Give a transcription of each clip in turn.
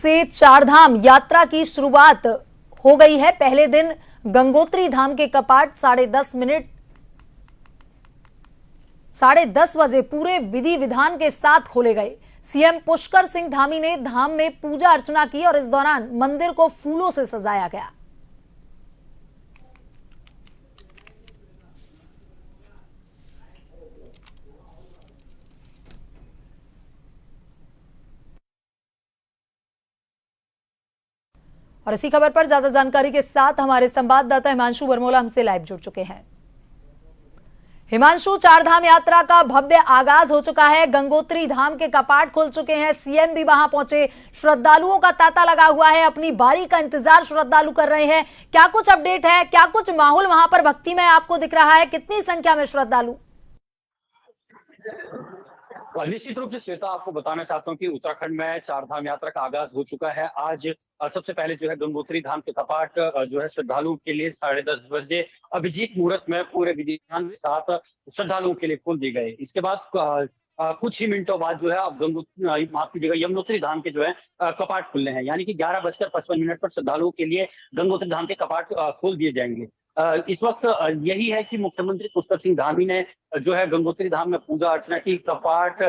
से चारधाम यात्रा की शुरुआत हो गई है। पहले दिन गंगोत्री धाम के कपाट 10:30 बजे पूरे विधि विधान के साथ खोले गए। सीएम पुष्कर सिंह धामी ने धाम में पूजा अर्चना की और इस दौरान मंदिर को फूलों से सजाया गया। और इसी खबर पर ज्यादा जानकारी के साथ हमारे संवाददाता हिमांशु बरमोला हमसे लाइव जुड़ चुके हैं। हिमांशु, चारधाम यात्रा का भव्य आगाज हो चुका है। गंगोत्री धाम के कपाट खुल चुके हैं, सीएम भी वहां पहुंचे, श्रद्धालुओं का तांता लगा हुआ है, अपनी बारी का इंतजार श्रद्धालु कर रहे हैं। क्या कुछ अपडेट है, क्या कुछ माहौल वहां पर भक्ति में आपको दिख रहा है, कितनी संख्या में श्रद्धालु? निश्चित रूप से श्वेता, आपको बताना चाहता हूं कि उत्तराखंड में चारधाम यात्रा का आगाज हो चुका है। आज सबसे पहले जो है गंगोत्री धाम के कपाट जो है श्रद्धालुओं के लिए 10:30 बजे अभिजीत मुहूर्त में पूरे विधि विधान के साथ श्रद्धालुओं के लिए खोल दिए गए। इसके बाद कुछ ही मिनटों बाद जो है अब माफ कीजिएगा, यमुनोत्री धाम के जो है कपाट खुलने हैं, यानी कि 11:55 पर श्रद्धालुओं के लिए गंगोत्री धाम के कपाट खोल दिए जाएंगे। इस वक्त यही है कि मुख्यमंत्री पुष्कर सिंह धामी ने जो है गंगोत्री धाम में पूजा अर्चना की। कपाट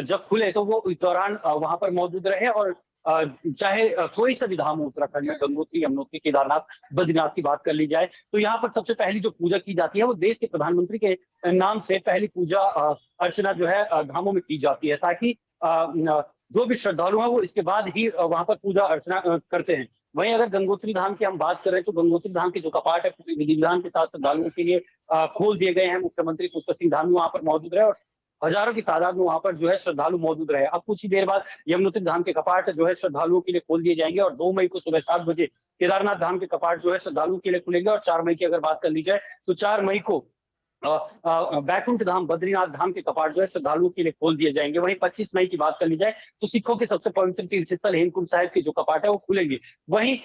जब खुले तो वो इस दौरान वहां पर मौजूद रहे और चाहे कोई सा भी धाम हो उत्तराखंड में, गंगोत्री, यमुनोत्री, केदारनाथ, बद्रीनाथ की बात कर ली जाए, तो यहाँ पर सबसे पहली जो पूजा की जाती है वो देश के प्रधानमंत्री के नाम से पहली पूजा अर्चना जो है धामों में की जाती है, ताकि जो भी श्रद्धालु हैं वो इसके बाद ही वहां पर पूजा अर्चना करते हैं। वहीं अगर गंगोत्री धाम की हम बात करें तो गंगोत्री धाम के जो कपाट है पूरे विधि विधान के साथ श्रद्धालुओं के लिए खोल दिए गए हैं। मुख्यमंत्री पुष्कर सिंह धामी वहां पर मौजूद रहे और हजारों की तादाद में वहां पर जो है श्रद्धालु मौजूद रहे। अब कुछ ही देर बाद यमुनोत्री धाम के कपाट जो है श्रद्धालुओं के लिए खोल दिए जाएंगे और 2 मई को सुबह 7 बजे केदारनाथ धाम के कपाट जो है श्रद्धालुओं के लिए खुलेंगे। और 4 मई की अगर बात कर ली जाए तो 4 मई को बैकुंठ धाम, बद्रीनाथ धाम के कपाट जो है श्रद्धालुओं के लिए खोल दिए जाएंगे। वहीं 25 मई की बात कर ली जाए तो सिखों के सबसे पवित्र तीर्थस्थल हेमकुंड साहिब के जो कपाट है वो खुलेंगे। वहीं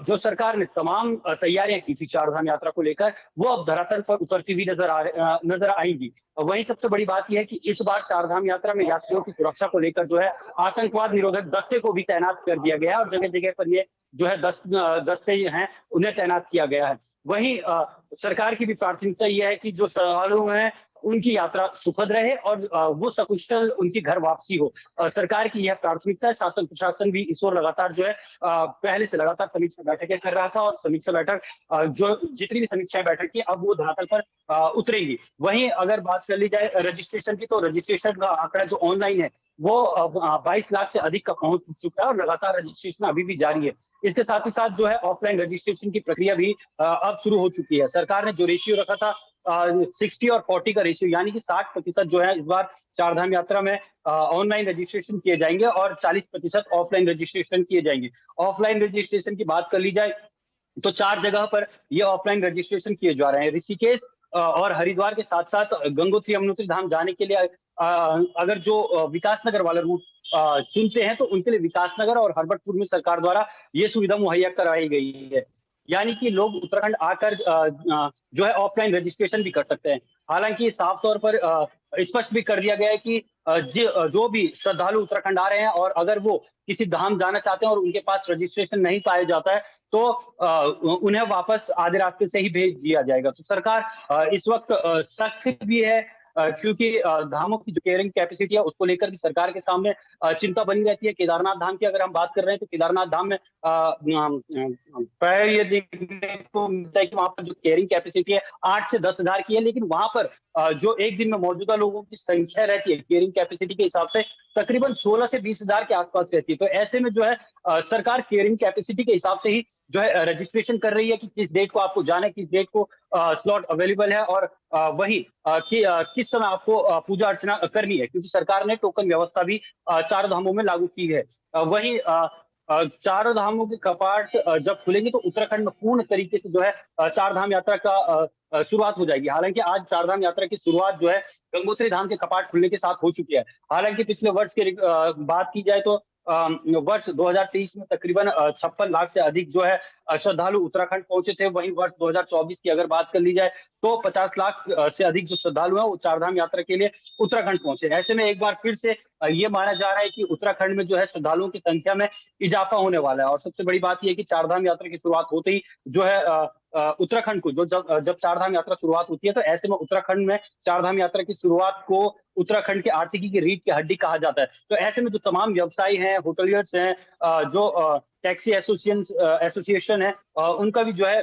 जो सरकार ने तमाम तैयारियां की थी चारधाम यात्रा को लेकर, वो अब धरातल पर उतरती हुई नजर आएंगी। वहीं सबसे बड़ी बात यह है कि इस बार चारधाम यात्रा में यात्रियों की सुरक्षा को लेकर जो है आतंकवाद निरोधक दस्ते को भी तैनात कर दिया गया है और जगह जगह पर ये जो है दस्ते हैं उन्हें तैनात किया गया है। वहीं सरकार की भी प्राथमिकता यह है कि जो श्रद्धालु हैं उनकी यात्रा सुखद रहे और वो सकुशल उनकी घर वापसी हो। सरकार की यह प्राथमिकता है। शासन प्रशासन भी इस ओर लगातार जो है पहले से लगातार समीक्षा बैठकें कर रहा था और समीक्षा बैठक जो जितनी भी समीक्षा बैठक की अब वो धरातल पर उतरेंगी। वहीं अगर बात कर ली जाए रजिस्ट्रेशन की, तो रजिस्ट्रेशन का आंकड़ा जो ऑनलाइन है वो 22 लाख से अधिक का पहुंच चुका है और लगातार रजिस्ट्रेशन अभी भी जारी है। इसके साथ ही साथ जो है ऑफलाइन रजिस्ट्रेशन की प्रक्रिया भी अब शुरू हो चुकी है। सरकार ने जो रेशियो रखा था 60 और 40 का रेशियो, यानी कि 60% जो है इस बार चारधाम यात्रा में ऑनलाइन रजिस्ट्रेशन किए जाएंगे और 40% ऑफलाइन रजिस्ट्रेशन किए जाएंगे। ऑफलाइन रजिस्ट्रेशन की बात कर ली जाए तो 4 जगह पर ये ऑफलाइन रजिस्ट्रेशन किए जा रहे हैं। ऋषिकेश और हरिद्वार के साथ साथ गंगोत्री यमुनोत्री धाम जाने के लिए अगर जो विकासनगर वाला रूट चुनते हैं तो उनके लिए विकासनगर और हरबटपुर में सरकार द्वारा ये सुविधा मुहैया कराई गई है, यानी कि लोग उत्तराखंड आकर जो है ऑफलाइन रजिस्ट्रेशन भी कर सकते हैं। हालांकि साफ तौर पर स्पष्ट भी कर दिया गया है कि जो भी श्रद्धालु उत्तराखंड आ रहे हैं और अगर वो किसी धाम जाना चाहते हैं और उनके पास रजिस्ट्रेशन नहीं पाया जाता है तो उन्हें वापस आधे रास्ते से ही भेज दिया जाएगा। तो सरकार इस वक्त सख्त भी है क्योंकि धामों की जो कैरिंग कैपेसिटी है उसको लेकर भी सरकार के सामने चिंता बनी रहती है। केदारनाथ धाम की अगर हम बात कर रहे हैं तो केदारनाथ धाम में ये देखने को मिलता है कि वहां पर जो कैरिंग कैपेसिटी है 8 से 10 हजार की है, लेकिन वहां पर जो एक दिन में मौजूदा लोगों की संख्या रहती है कैरिंग कैपेसिटी के हिसाब से तकरीबन 16 से 20 हजार के आसपास रहती है। तो ऐसे में जो है सरकार कैरिंग कैपेसिटी के हिसाब से ही जो है रजिस्ट्रेशन कर रही है कि किस डेट को आपको जाना है, किस डेट को स्लॉट अवेलेबल है और वही किस समय आपको पूजा अर्चना करनी है, क्योंकि सरकार ने टोकन व्यवस्था भी चारों धामों में लागू की है। वही चारों धामों के कपाट जब खुलेंगे तो उत्तराखंड में पूर्ण तरीके से जो है चार धाम यात्रा का शुरुआत हो जाएगी। हालांकि आज चारधाम यात्रा की शुरुआत जो है गंगोत्री धाम के कपाट खुलने के साथ हो चुकी है। हालांकि पिछले वर्ष की बात की जाए तो वर्ष 2023 में तकरीबन 56 लाख से अधिक जो है श्रद्धालु उत्तराखंड पहुंचे थे। वहीं वर्ष 2024 की अगर बात कर ली जाए तो 50 लाख से अधिक जो श्रद्धालु हैं वो चारधाम यात्रा के लिए उत्तराखंड पहुंचे। ऐसे में एक बार फिर से ये माना जा रहा है कि उत्तराखंड में जो है श्रद्धालुओं की संख्या में इजाफा होने वाला है। और सबसे बड़ी बात यह है कि चारधाम यात्रा की शुरुआत होते ही जो है उत्तराखंड को जो जब चारधाम यात्रा शुरुआत होती है, तो ऐसे में उत्तराखंड में चारधाम यात्रा की शुरुआत को उत्तराखंड की आर्थिकी की रीढ़ की हड्डी कहा जाता है। तो ऐसे में जो तमाम व्यवसायी हैं, होटलियर्स हैं, जो टैक्सी एसोसिएशन है, उनका भी जो है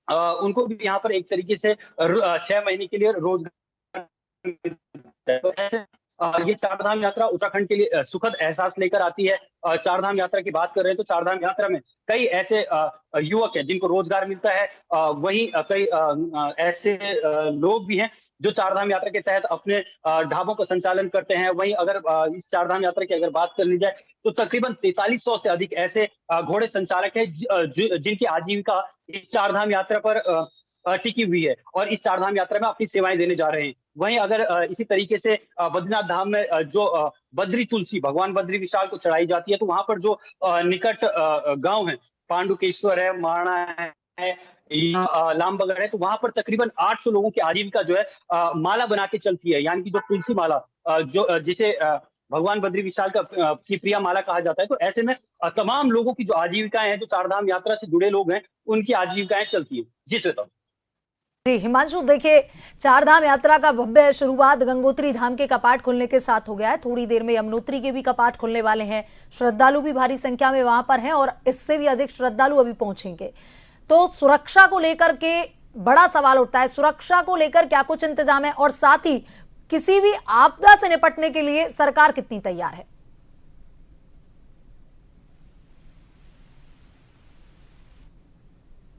उनको भी यहाँ पर एक तरीके से 6 महीने के लिए रोजगार मिलता है। तो ऐसे ये चारधाम यात्रा उत्तराखंड के लिए सुखद एहसास लेकर आती है। चारधाम यात्रा की बात कर रहे हैं तो चारधाम यात्रा में कई ऐसे युवक हैं जिनको रोजगार मिलता है। वहीं कई ऐसे लोग भी हैं जो चारधाम यात्रा के तहत अपने ढाबों का संचालन करते हैं। वहीं अगर इस चारधाम यात्रा की अगर बात कर ली जाए तो तकरीबन 4300 से अधिक ऐसे घोड़े संचालक हैं जिनकी आजीविका इस चारधाम यात्रा पर टिकी हुई है और इस चारधाम यात्रा में अपनी सेवाएं देने जा रहे हैं। वहीं अगर इसी तरीके से बद्रीनाथ धाम में जो बद्री तुलसी भगवान बद्री विशाल को चढ़ाई जाती है, तो वहां पर जो निकट गांव है, पांडुकेश्वर है, माणा है या लामबगड़ है, तो वहां पर तकरीबन 800 लोगों की आजीविका जो है माला बना के चलती है। यानी कि जो तुलसी माला जिसे भगवान बद्री विशाल की प्रिया माला कहा जाता है। तो ऐसे में तमाम लोगों की जो आजीविकाएं हैं, जो चारधाम यात्रा से जुड़े लोग हैं, उनकी आजीविकाएं चलती है। जी श्वेता। जी हिमांशु, देखिए चारधाम यात्रा का भव्य शुरुआत गंगोत्री धाम के कपाट खुलने के साथ हो गया है। थोड़ी देर में यमुनोत्री के भी कपाट खुलने वाले हैं। श्रद्धालु भी भारी संख्या में वहां पर हैं और इससे भी अधिक श्रद्धालु अभी पहुंचेंगे। तो सुरक्षा को लेकर के बड़ा सवाल उठता है। सुरक्षा को लेकर क्या कुछ इंतजाम है और साथ ही किसी भी आपदा से निपटने के लिए सरकार कितनी तैयार है?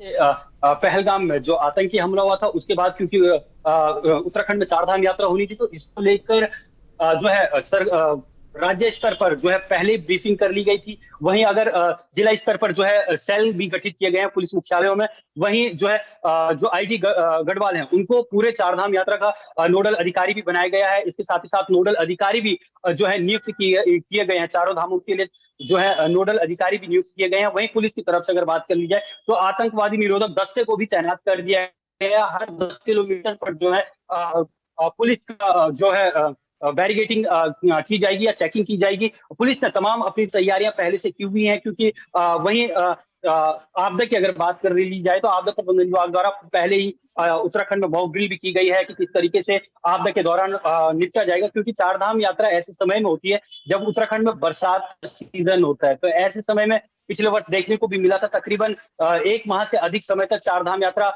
पहलगाम में जो आतंकी हमला हुआ था उसके बाद, क्योंकि उत्तराखंड में चारधाम यात्रा होनी थी, तो इसको लेकर जो है राज्य स्तर पर जो है पहले ब्रीफिंग कर ली गई थी। वहीं अगर जिला स्तर पर जो है सेल भी गठित किए गए हैं पुलिस मुख्यालयों में। वहीं जो है जो आईजी गढ़वाल हैं, उनको पूरे चारधाम यात्रा का नोडल अधिकारी भी बनाया गया है। इसके साथ ही साथ नोडल अधिकारी भी जो है नियुक्त किए गए हैं। चारों धामों के लिए जो है नोडल अधिकारी भी नियुक्त किए गए हैं। वहीं पुलिस की तरफ से अगर बात कर ली जाए तो आतंकवादी निरोधक दस्ते को भी तैनात कर दिया गया। हर 10 किलोमीटर पर जो है पुलिस का जो है बैरिगेटिंग की जाएगी या चेकिंग की जाएगी। पुलिस ने तमाम अपनी तैयारियां पहले से की हुई हैं, क्योंकि वहीं आपदा की अगर बात कर ली जाए तो आपदा प्रबंधन विभाग द्वारा पहले ही उत्तराखंड में मॉक ड्रिल भी की गई है कि किस तरीके से आपदा के दौरान निपटा जाएगा। क्योंकि चारधाम यात्रा ऐसे समय में होती है जब उत्तराखंड में बरसात का सीजन होता है। तो ऐसे समय में पिछले वर्ष देखने को भी मिला था, तकरीबन 1 माह से अधिक समय तक चारधाम यात्रा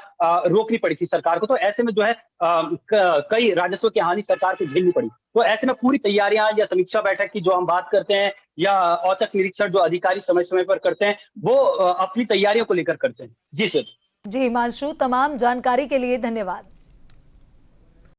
रोकनी पड़ी थी सरकार को। तो ऐसे में जो है कई राजस्व की हानि सरकार को झेलनी पड़ी। तो ऐसे में पूरी तैयारियां या समीक्षा बैठक की जो हम बात करते हैं या औचक निरीक्षण जो अधिकारी समय समय पर करते हैं, वो अपनी तैयारियों को लेकर करते हैं। जी सर। जी हिमांशु, तमाम जानकारी के लिए धन्यवाद।